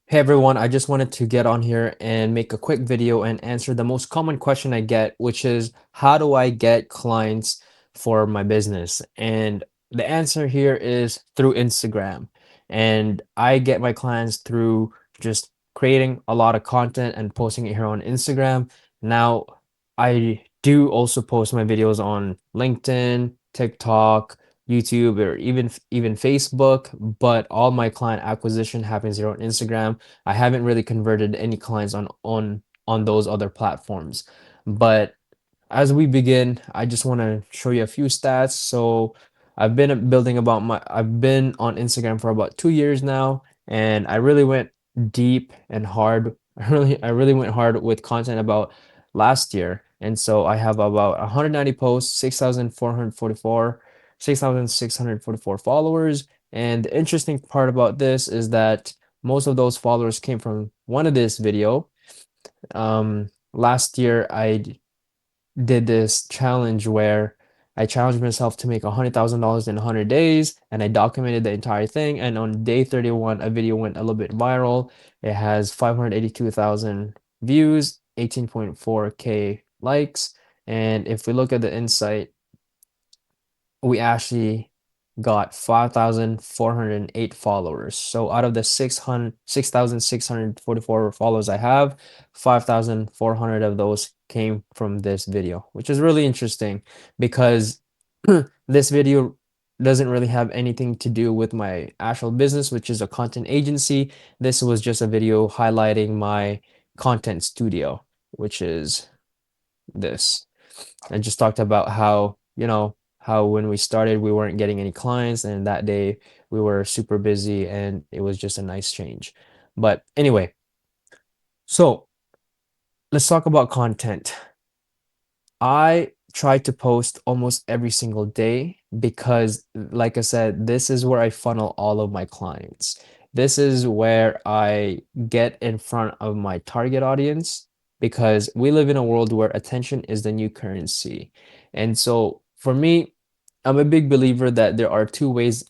Hey everyone, I just wanted to get on here and make a quick video and answer the most common question I get, which is how do I get clients for my business? And the answer here is through Instagram. And I get my clients through just creating a lot of content and posting it here on Instagram. Now, I do also post my videos on LinkedIn, TikTok, YouTube, or even Facebook, but all my client acquisition happens here on Instagram. I haven't really converted any clients on those other platforms. But as we begin, I just want to show you a few stats. So I've been on Instagram for about 2 years now, and I really went deep and hard. I really went hard with content about last year. And so I have about 190 posts, 6,644 followers. And the interesting part about this is that most of those followers came from one of this video. Last year I did this challenge where I challenged myself to make $100,000 in 100 days, and I documented the entire thing. And on day 31, a video went a little bit viral. It has 582,000 views, 18.4K likes. And if we look at the insight, we actually got 5,408 followers. So out of the 6,644 followers I have, 5,400 of those came from this video, which is really interesting because this video doesn't really have anything to do with my actual business, which is a content agency. This was just a video highlighting my content studio, which is this. I just talked about how when we started, we weren't getting any clients, and that day we were super busy, and it was just a nice change. But anyway, so let's talk about content. I try to post almost every single day because, like I said, this is where I funnel all of my clients. This is where I get in front of my target audience because we live in a world where attention is the new currency. And so for me, I'm a big believer that there are two ways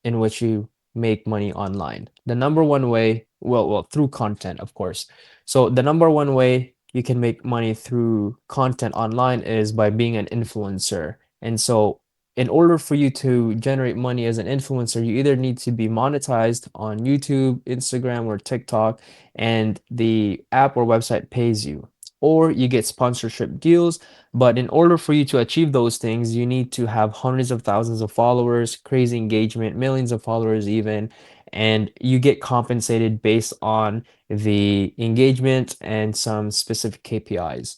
in which you make money online. The number one way, through content, of course. So the number one way you can make money through content online is by being an influencer. And so in order for you to generate money as an influencer, you either need to be monetized on YouTube, Instagram, or TikTok, and the app or website pays you, or you get sponsorship deals. But in order for you to achieve those things, you need to have hundreds of thousands of followers, crazy engagement, millions of followers even, and you get compensated based on the engagement and some specific KPIs.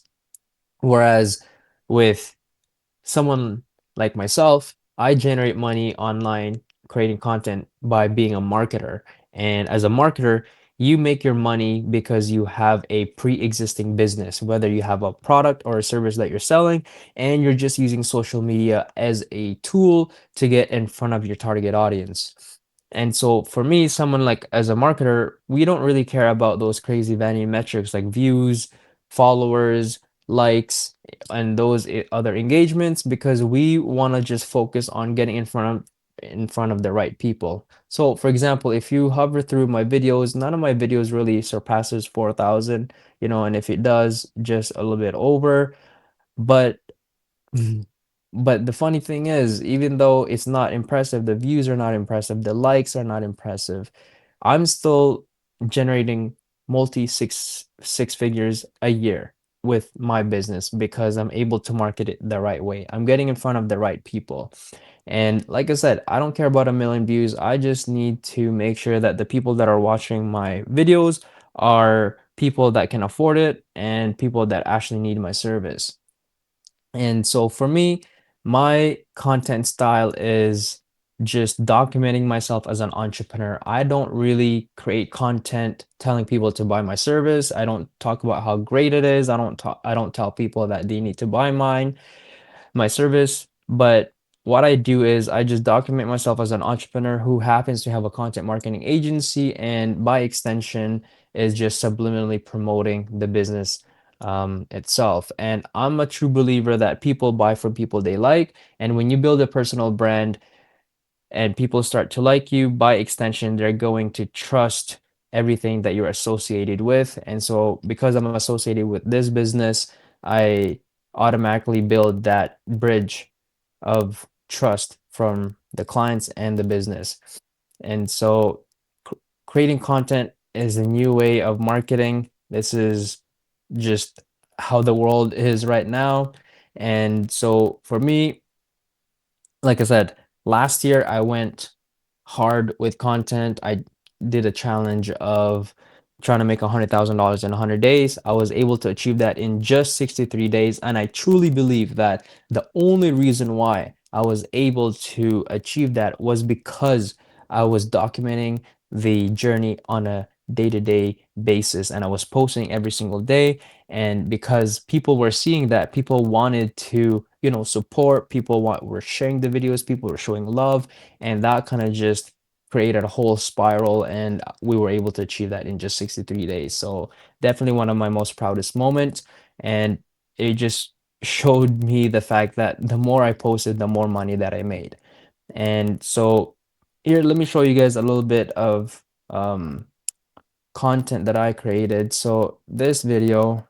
Whereas with someone like myself, I generate money online creating content by being a marketer. And as a marketer, you make your money because you have a pre-existing business, whether you have a product or a service that you're selling, and you're just using social media as a tool to get in front of your target audience. And so for me, someone like as a marketer, we don't really care about those crazy vanity metrics like views, followers, likes, and those other engagements because we want to just focus on getting in front of the right people. So for example, if you hover through my videos, none of my videos really surpasses 4,000, and if it does, just a little bit over. But but the funny thing is, even though it's not impressive, the views are not impressive, the likes are not impressive, I'm still generating multi six figures a year with my business because I'm able to market it the right way. I'm getting in front of the right people. And like I said, I don't care about a million views. I just need to make sure that the people that are watching my videos are people that can afford it and people that actually need my service. And so for me, my content style is just documenting myself as an entrepreneur. I don't really create content telling people to buy my service. I don't talk about how great it is. I don't tell people that they need to buy my service. But what I do is I just document myself as an entrepreneur who happens to have a content marketing agency, and by extension, is just subliminally promoting the business itself. And I'm a true believer that people buy from people they like. And when you build a personal brand and people start to like you, by extension, they're going to trust everything that you're associated with. And so because I'm associated with this business, I automatically build that bridge of trust from the clients and the business. And so cr- creating content is a new way of marketing. This is just how the world is right now. And so for me, like I said, last year I went hard with content. I did a challenge of trying to make $100,000 in 100 days. I was able to achieve that in just 63 days. And I truly believe that the only reason why I was able to achieve that was because I was documenting the journey on a day-to-day basis, and I was posting every single day. And because people were seeing that, people wanted to, support, were sharing the videos, people were showing love, and that kind of just created a whole spiral, and we were able to achieve that in just 63 days. So definitely one of my most proudest moments, and it just showed me the fact that the more I posted, the more money that I made. And so here, let me show you guys a little bit of content that I created. So this video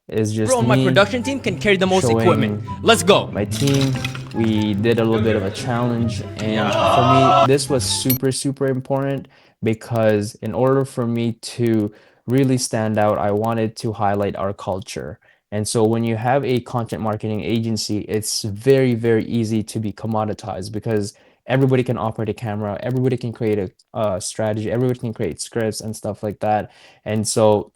is just On my me production team can carry the most equipment. showing Let's go. my team. We did a little bit of a challenge, and for me, this was super, super important because in order for me to really stand out, I wanted to highlight our culture. And so when you have a content marketing agency, it's very, very easy to be commoditized because everybody can operate a camera, everybody can create a strategy, everybody can create scripts and stuff like that. And so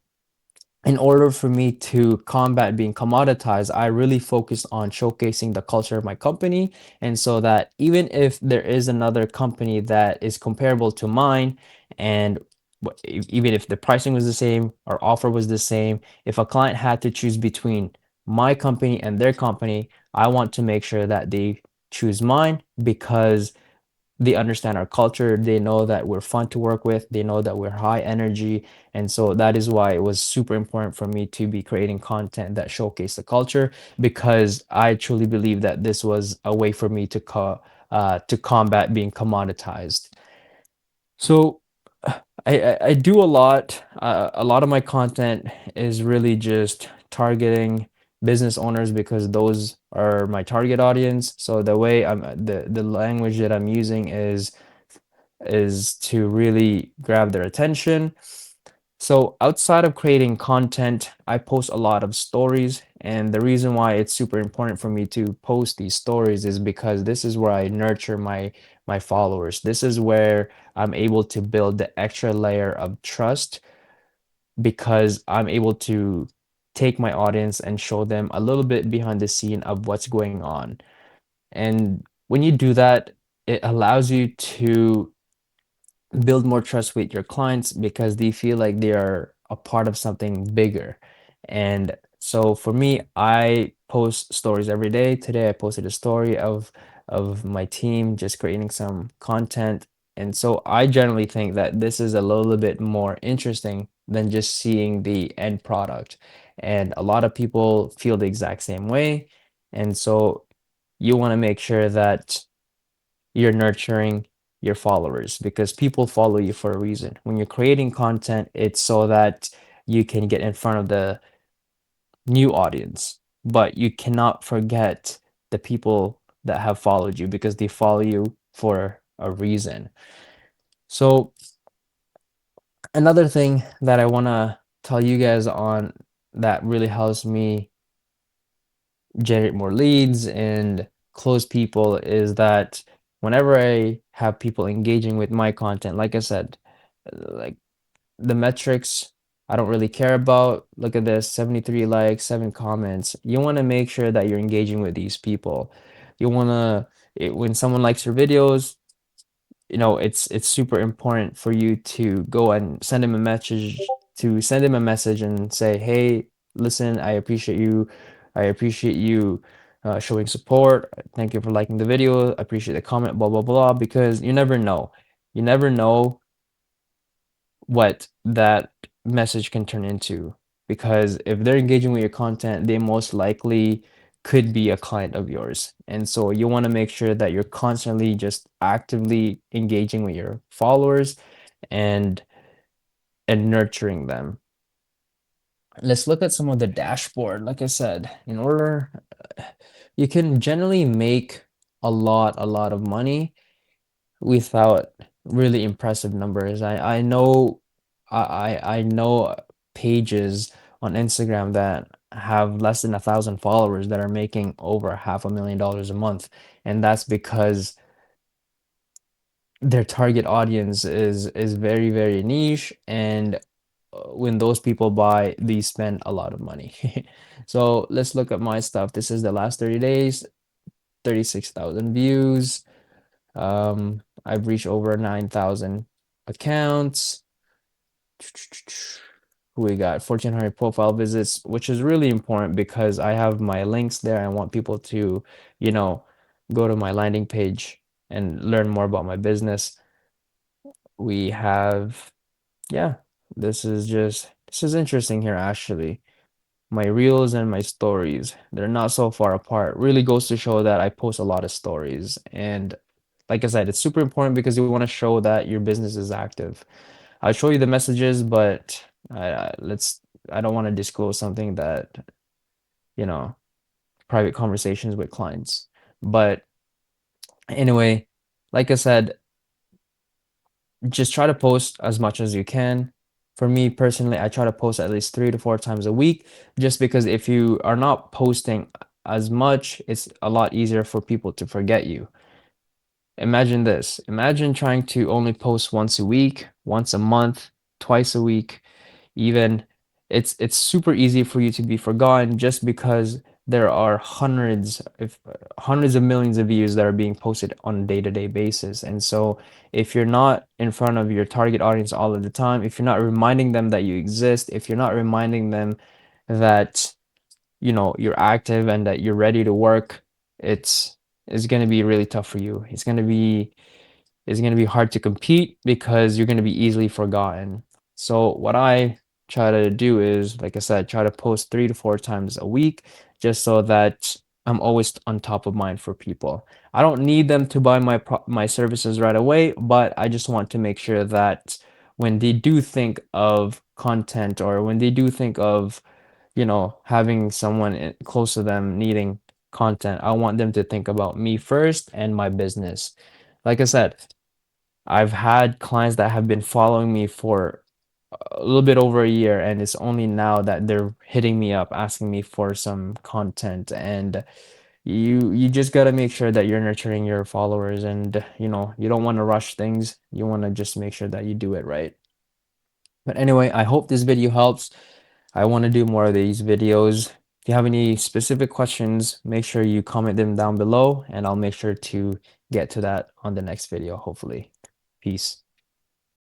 in order for me to combat being commoditized, I really focused on showcasing the culture of my company. And so that even if there is another company that is comparable to mine, and even if the pricing was the same or offer was the same, if a client had to choose between my company and their company, I want to make sure that they choose mine because they understand our culture. They know that we're fun to work with. They know that we're high energy. And so that is why it was super important for me to be creating content that showcase the culture, because I truly believe that this was a way for me to combat being commoditized. So I do a lot. A lot of my content is really just targeting business owners because those are my target audience. So the way the language that I'm using is to really grab their attention. So outside of creating content, I post a lot of stories, and the reason why it's super important for me to post these stories is because this is where I nurture my followers. This is where I'm able to build the extra layer of trust because I'm able to take my audience and show them a little bit behind the scene of what's going on. And when you do that, it allows you to build more trust with your clients because they feel like they are a part of something bigger. And so for me, I post stories every day. Today I posted a story of my team just creating some content. And so I generally think that this is a little bit more interesting than just seeing the end product. And a lot of people feel the exact same way. And so you want to make sure that you're nurturing your followers because people follow you for a reason. When you're creating content, it's so that you can get in front of the new audience, but you cannot forget the people that have followed you because they follow you for a reason. So, another thing that I want to tell you guys on that really helps me generate more leads and close people is that whenever I have people engaging with my content, like I said, like the metrics I don't really care about. Look at this, 73 likes, 7 comments. You want to make sure that you're engaging with these people. You want to, when someone likes your videos, it's super important for you to go and send him a message and say, hey, listen, I appreciate you showing support. Thank you for liking the video. I appreciate the comment, blah blah blah, because you never know what that message can turn into, because if they're engaging with your content, they most likely could be a client of yours. And so you want to make sure that you're constantly just actively engaging with your followers. And and nurturing them. Let's look at some of the dashboard. Like I said, in order, you can generally make a lot of money without really impressive numbers. I know I know pages on Instagram that have less than 1,000 followers that are making over $500,000 a month, and that's because their target audience is very, very niche, and when those people buy, they spend a lot of money. So let's look at my stuff. This is the last 30 days, 36,000 views. I've reached over 9,000 accounts. We got 1,400 profile visits, which is really important because I have my links there. I want people to, you know, go to my landing page and learn more about my business. We have, yeah, this is interesting here actually. My reels and my stories, they're not so far apart. Really goes to show that I post a lot of stories. And like I said, it's super important because you want to show that your business is active. I'll show you the messages, but I don't want to disclose something that, you know, private conversations with clients. But anyway, like I said, just try to post as much as you can. For me personally, I try to post at least 3 to 4 times a week, just because if you are not posting as much, it's a lot easier for people to forget you. Imagine this. Imagine trying to only post once a week, once a month, twice a week, even. It's super easy for you to be forgotten just because there are hundreds of millions of views that are being posted on a day-to-day basis. And so if you're not in front of your target audience all of the time, if you're not reminding them that you exist, if you're not reminding them that you're active and that you're ready to work, it's going to be really tough for you. It's going to be hard to compete because you're going to be easily forgotten. So what I try to do is, like I said, try to post 3 to 4 times a week just so that I'm always on top of mind for people. I don't need them to buy my services right away, but I just want to make sure that when they do think of content, or when they do think of, having someone close to them needing content, I want them to think about me first and my business. Like I said, I've had clients that have been following me for a little bit over a year, and it's only now that they're hitting me up asking me for some content. And you just got to make sure that you're nurturing your followers, and you don't want to rush things. You want to just make sure that you do it right. But anyway, I hope this video helps. I want to do more of these videos. If you have any specific questions, make sure you comment them down below, and I'll make sure to get to that on the next video, hopefully. Peace.